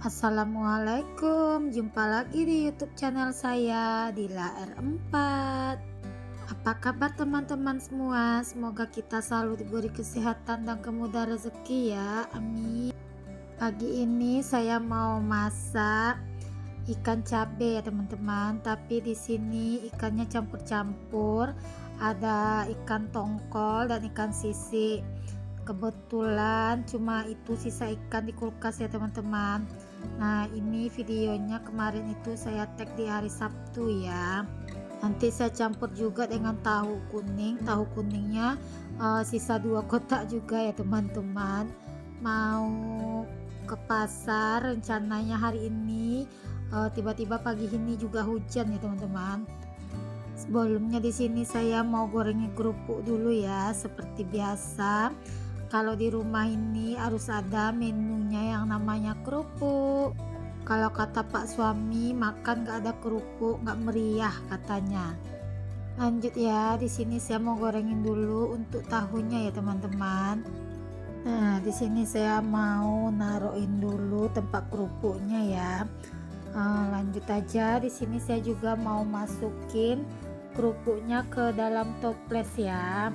Assalamualaikum, jumpa lagi di YouTube channel saya Dila R4. Apa kabar teman-teman semua? Semoga kita selalu diberi kesehatan dan kemudahan rezeki ya. Amin. Pagi ini saya mau masak ikan cabe ya teman-teman, tapi di sini ikannya campur-campur. Ada ikan tongkol dan ikan sisi. Kebetulan cuma itu sisa ikan di kulkas ya teman-teman. Nah, ini videonya kemarin itu saya tag di hari Sabtu ya. Nanti saya campur juga dengan tahu kuning. Tahu kuningnya sisa 2 kotak juga ya teman-teman. Mau ke pasar rencananya hari ini. Tiba-tiba pagi ini juga hujan ya teman-teman. Sebelumnya di sini saya mau gorengin kerupuk dulu ya, seperti biasa. Kalau di rumah ini harus ada menunya yang namanya kerupuk. Kalau kata Pak suami, makan gak ada kerupuk gak meriah katanya. Lanjut ya, di sini saya mau gorengin dulu untuk tahunya ya teman-teman. Nah, di sini saya mau naruhin dulu tempat kerupuknya ya. Lanjut aja, di sini saya juga mau masukin kerupuknya ke dalam toples ya.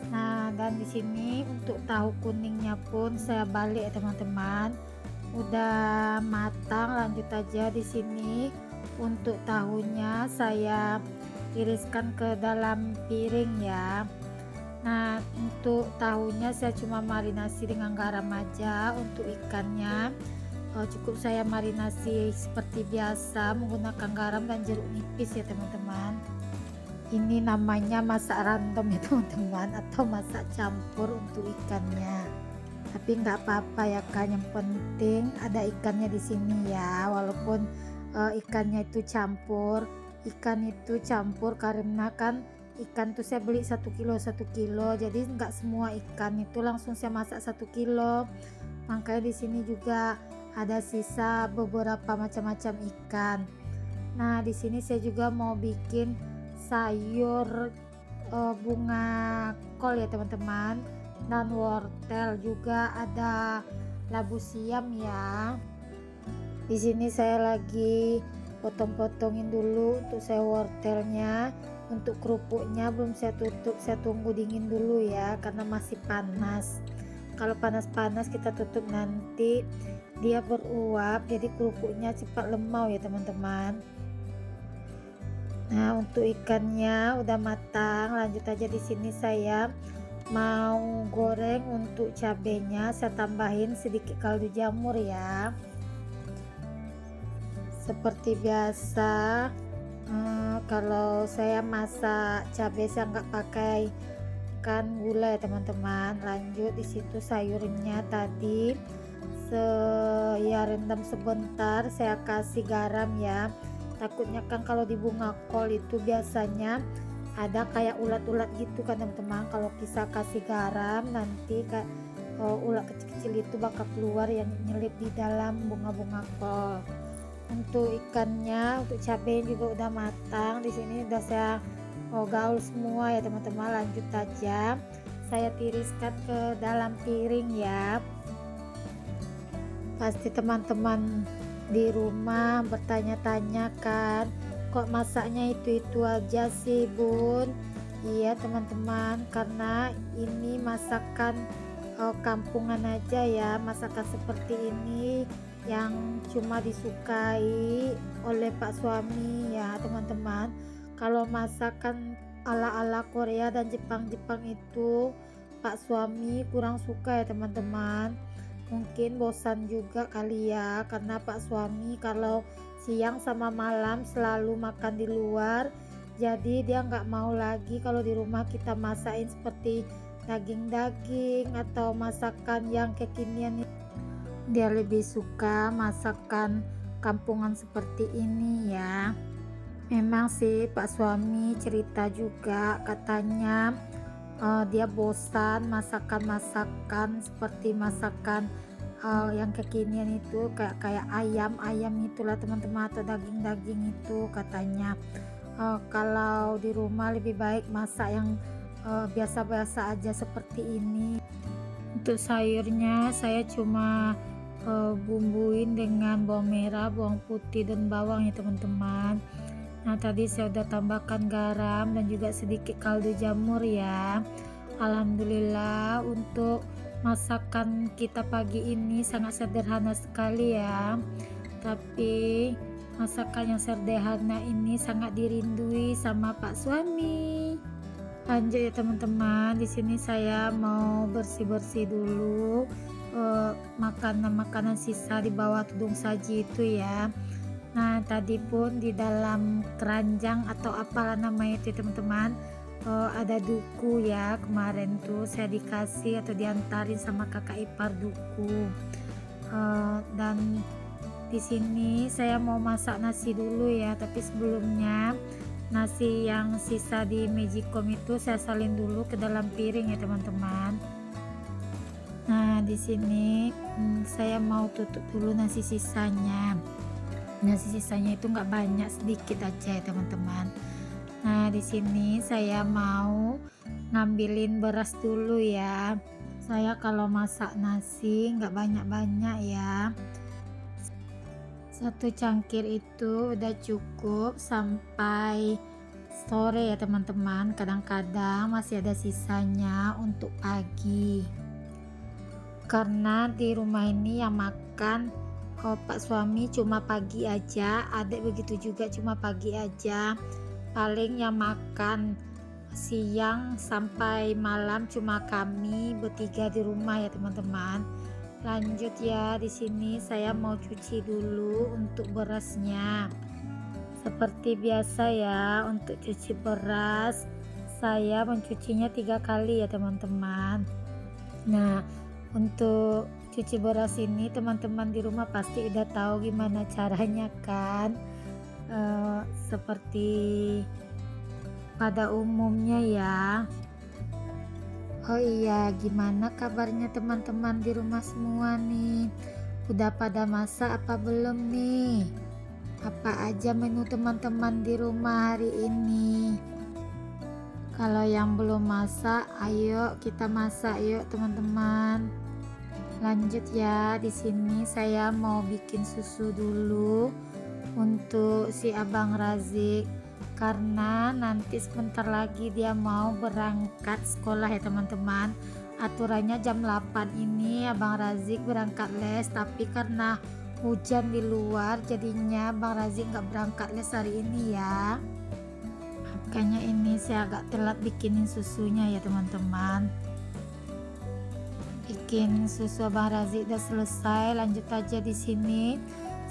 Nah, dan di sini untuk tahu kuningnya pun saya balik ya teman-teman. Udah matang, lanjut aja di sini untuk tahunya saya tiriskan ke dalam piring ya. Nah, untuk tahunya saya cuma marinasi dengan garam aja. Untuk ikannya cukup saya marinasi seperti biasa menggunakan garam dan jeruk nipis ya teman-teman. Ini namanya masak random ya teman-teman, atau masak campur untuk ikannya. Tapi nggak apa-apa ya kan, yang penting ada ikannya di sini ya. Walaupun ikannya itu campur, karena kan ikan tuh saya beli 1 kilo, jadi nggak semua ikan itu langsung saya masak 1 kilo. Makanya di sini juga ada sisa beberapa macam-macam ikan. Nah, di sini saya juga mau bikin sayur bunga kol ya teman-teman, dan wortel, juga ada labu siam ya. Di sini saya lagi potong-potongin dulu untuk saya wortelnya. Untuk kerupuknya belum saya tutup, saya tunggu dingin dulu ya karena masih panas. Kalau panas-panas kita tutup nanti dia beruap, jadi kerupuknya cepat lemau ya teman-teman. Nah, untuk ikannya udah matang, lanjut aja. Di sini saya mau goreng untuk cabenya, saya tambahin sedikit kaldu jamur ya. Seperti biasa, kalau saya masak cabai saya nggak pakai kan gula ya teman-teman. Lanjut di situ sayurnya tadi saya rendam sebentar, saya kasih garam ya. Takutnya kan kalau di bunga kol itu biasanya ada kayak ulat-ulat gitu kan teman-teman. Kalau kita kasih garam nanti ulat kecil-kecil itu bakal keluar yang nyelip di dalam bunga-bunga kol. Untuk ikannya, untuk cabai juga udah matang. Di sini udah saya gaul semua ya teman-teman. Lanjut aja, saya tiriskan ke dalam piring ya. Pasti teman-teman di rumah bertanya-tanya kan, kok masaknya itu aja sih bun? Iya teman-teman, karena ini masakan kampungan aja ya. Masakan seperti ini yang cuma disukai oleh Pak suami ya teman-teman. Kalau masakan ala-ala Korea dan Jepang-Jepang itu Pak suami kurang suka ya teman-teman. Mungkin bosan juga kali ya, karena Pak suami kalau siang sama malam selalu makan di luar, jadi dia nggak mau lagi kalau di rumah kita masakin seperti daging-daging atau masakan yang kekinian. Dia lebih suka masakan kampungan seperti ini ya. Memang sih Pak suami cerita juga, katanya dia bosan masakan-masakan seperti masakan yang kekinian itu, kayak ayam itulah teman-teman, atau daging-daging itu katanya. Kalau di rumah lebih baik masak yang biasa-biasa aja seperti ini. Untuk sayurnya saya cuma bumbuin dengan bawang merah, bawang putih dan bawang ya teman-teman. Nah tadi saya udah tambahkan garam dan juga sedikit kaldu jamur ya. Alhamdulillah untuk masakan kita pagi ini sangat sederhana sekali ya. Tapi masakan yang sederhana ini sangat dirindui sama Pak suami. Lanjut ya teman-teman, di sini saya mau bersih-bersih dulu makanan-makanan sisa di bawah tudung saji itu ya. Nah tadi pun di dalam keranjang atau apalah namanya itu teman-teman, ada duku ya. Kemarin tuh saya dikasih atau diantarin sama kakak ipar duku. Dan di sini saya mau masak nasi dulu ya, tapi sebelumnya nasi yang sisa di Magicom itu saya salin dulu ke dalam piring ya teman-teman. Nah di sini saya mau tutup dulu nasi sisanya. Nasi sisanya itu nggak banyak, sedikit aja ya teman-teman. Nah di sini saya mau ngambilin beras dulu ya. Saya kalau masak nasi nggak banyak-banyak ya. Satu cangkir itu udah cukup sampai sore ya teman-teman. Kadang-kadang masih ada sisanya untuk pagi. Karena di rumah ini yang makan Pak suami cuma pagi aja, adik begitu juga cuma pagi aja. Paling yang makan siang sampai malam cuma kami bertiga di rumah ya teman-teman. Lanjut ya, di sini saya mau cuci dulu untuk berasnya. Seperti biasa ya, untuk cuci beras saya mencucinya 3 kali ya teman-teman. Nah untuk cuci beras ini teman-teman di rumah pasti udah tahu gimana caranya kan, seperti pada umumnya ya. Oh iya, gimana kabarnya teman-teman di rumah semua nih? Udah pada masak apa belum nih? Apa aja menu teman-teman di rumah hari ini? Kalau yang belum masak, ayo kita masak yuk teman-teman. Lanjut ya, di sini saya mau bikin susu dulu untuk si Abang Razik, karena nanti sebentar lagi dia mau berangkat sekolah ya teman-teman. Aturannya jam 8 ini Abang Razik berangkat les, tapi karena hujan di luar jadinya Abang Razik nggak berangkat les hari ini ya. Makanya ini saya agak telat bikinin susunya ya teman-teman. Bikin susu Abang Razik udah selesai. Lanjut aja, di sini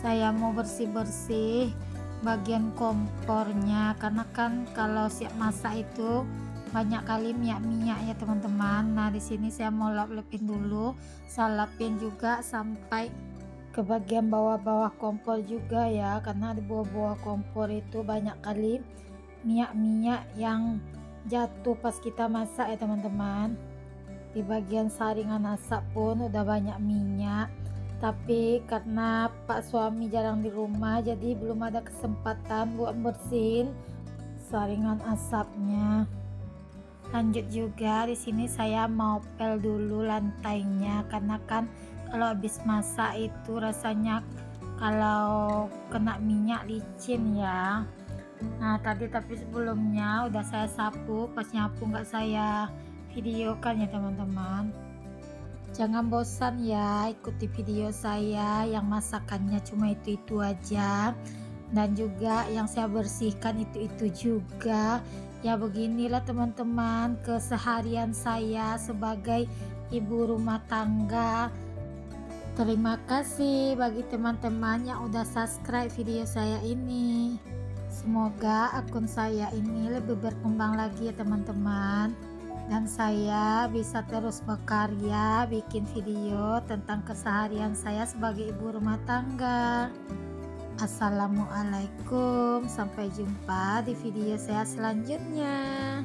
saya mau bersih-bersih bagian kompornya, karena kan kalau siap masak itu banyak kali minyak-minyak ya teman-teman. Nah di sini saya mau lap-lapin dulu, saya lapin juga sampai ke bagian bawah-bawah kompor juga ya, karena di bawah-bawah kompor itu banyak kali minyak-minyak yang jatuh pas kita masak ya teman-teman. Di bagian saringan asap pun udah banyak minyak, tapi karena Pak suami jarang di rumah jadi belum ada kesempatan buat bersihin saringan asapnya. Lanjut juga, di sini saya mau pel dulu lantainya, karena kan kalau habis masak itu rasanya kalau kena minyak licin ya. Nah tadi tapi sebelumnya udah saya sapu, pas nyapu nggak saya videokan ya teman-teman. Jangan bosan ya ikuti video saya yang masakannya cuma itu-itu aja, dan juga yang saya bersihkan itu-itu juga. Ya beginilah teman-teman keseharian saya sebagai ibu rumah tangga. Terima kasih bagi teman-teman yang udah subscribe video saya ini. Semoga akun saya ini lebih berkembang lagi ya teman-teman, dan saya bisa terus berkarya bikin video tentang keseharian saya sebagai ibu rumah tangga. Assalamualaikum, sampai jumpa di video saya selanjutnya.